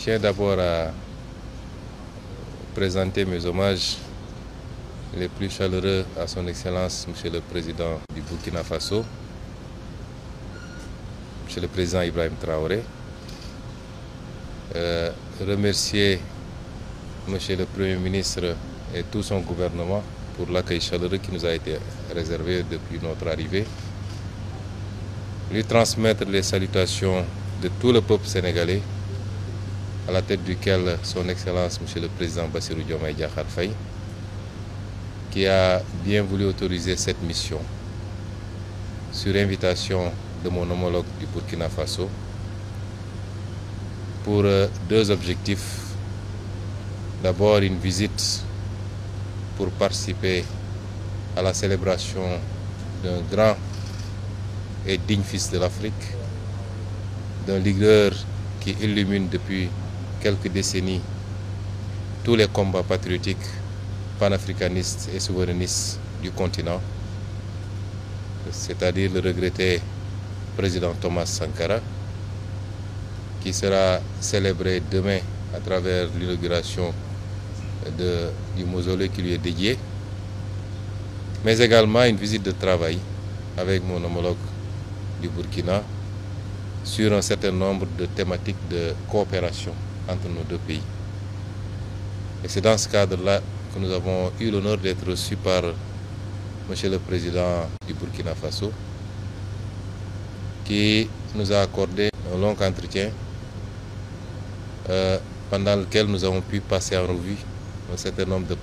tiens d'abord à présenter mes hommages les plus chaleureux à son Excellence, Monsieur le Président du Burkina Faso, Monsieur le Président Ibrahim Traoré. Remercier Monsieur le Premier ministre et tout son gouvernement pour l'accueil chaleureux qui nous a été réservé depuis notre arrivée. Lui transmettre les salutations de tout le peuple sénégalais, à la tête duquel son Excellence Monsieur le Président Bassirou Diomaye Diakhar Faye, qui a bien voulu autoriser cette mission sur invitation de mon homologue du Burkina Faso pour deux objectifs. D'abord, une visite pour participer à la célébration d'un grand et digne fils de l'Afrique, d'un leader qui illumine depuis quelques décennies tous les combats patriotiques, panafricanistes et souverainistes du continent, c'est-à-dire le regretté président Thomas Sankara, qui sera célébré demain à travers l'inauguration du mausolée qui lui est dédié, mais également une visite de travail avec mon homologue du Burkina sur un certain nombre de thématiques de coopération entre nos deux pays. Et c'est dans ce cadre-là que nous avons eu l'honneur d'être reçus par Monsieur le Président du Burkina Faso, qui nous a accordé un long entretien pendant lequel nous avons pu passer en revue un certain nombre de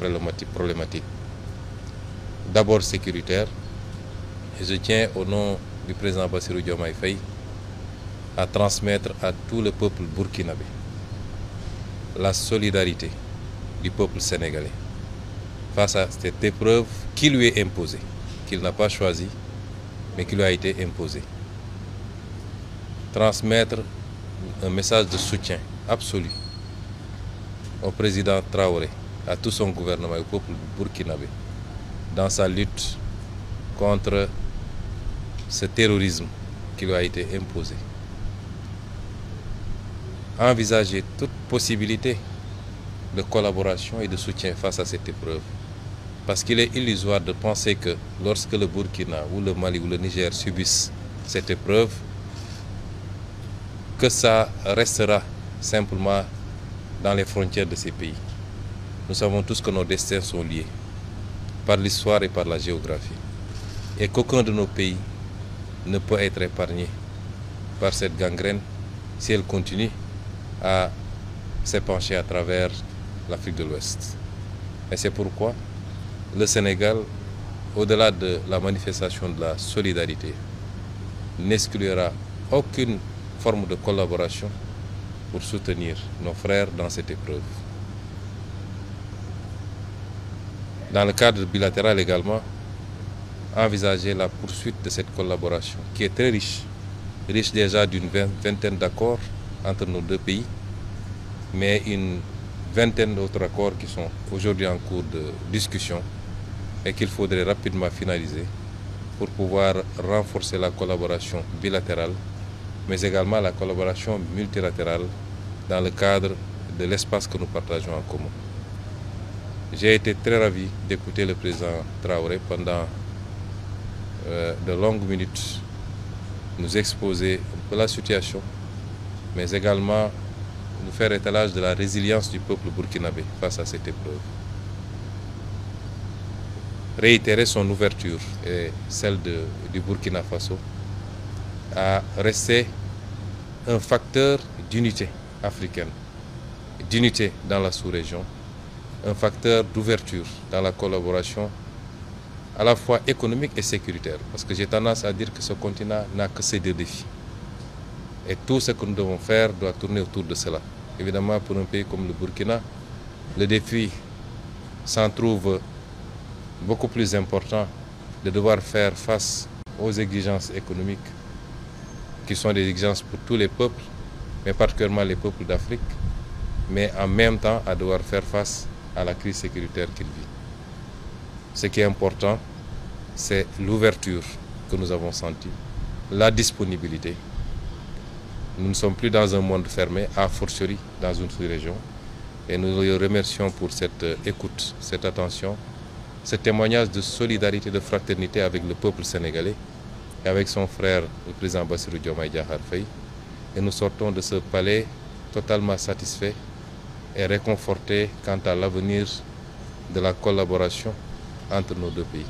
problématiques. D'abord sécuritaires, et je tiens au nom du président Bassirou Diomaye Faye à transmettre à tout le peuple burkinabé la solidarité du peuple sénégalais face à cette épreuve qui lui est imposée, qu'il n'a pas choisie, mais qui lui a été imposée. Transmettre un message de soutien absolu au président Traoré, à tout son gouvernement et au peuple burkinabé dans sa lutte contre ce terrorisme qui lui a été imposé. Envisager toute possibilité de collaboration et de soutien face à cette épreuve. Parce qu'il est illusoire de penser que lorsque le Burkina ou le Mali ou le Niger subissent cette épreuve, que ça restera simplement dans les frontières de ces pays. Nous savons tous que nos destins sont liés par l'histoire et par la géographie. Et qu'aucun de nos pays ne peut être épargné par cette gangrène si elle continue à s'épancher à travers l'Afrique de l'Ouest. Et c'est pourquoi le Sénégal, au-delà de la manifestation de la solidarité, n'exclura aucune forme de collaboration pour soutenir nos frères dans cette épreuve. Dans le cadre bilatéral également, envisager la poursuite de cette collaboration qui est très riche déjà d'une vingtaine d'accords entre nos deux pays, mais une vingtaine d'autres accords qui sont aujourd'hui en cours de discussion et qu'il faudrait rapidement finaliser pour pouvoir renforcer la collaboration bilatérale, mais également la collaboration multilatérale dans le cadre de l'espace que nous partageons en commun. J'ai été très ravi d'écouter le président Traoré pendant de longues minutes nous exposer un peu la situation, mais également nous faire étalage de la résilience du peuple burkinabé face à cette épreuve. Réitérer son ouverture et celle du Burkina Faso à rester un facteur d'unité africaine, d'unité dans la sous-région, un facteur d'ouverture dans la collaboration à la fois économique et sécuritaire. Parce que j'ai tendance à dire que ce continent n'a que ces deux défis. Et tout ce que nous devons faire doit tourner autour de cela. Évidemment, pour un pays comme le Burkina, le défi s'en trouve beaucoup plus important de devoir faire face aux exigences économiques qui sont des exigences pour tous les peuples, mais particulièrement les peuples d'Afrique, mais en même temps à devoir faire face à la crise sécuritaire qu'il vit. Ce qui est important, c'est l'ouverture que nous avons sentie, la disponibilité Nous ne sommes plus dans un monde fermé, a fortiori dans une sous-région. Et nous le remercions pour cette écoute, cette attention, ce témoignage de solidarité, de fraternité avec le peuple sénégalais et avec son frère, le président Bassirou Diomaye Diakhar Faye. Et nous sortons de ce palais totalement satisfaits et réconfortés quant à l'avenir de la collaboration entre nos deux pays.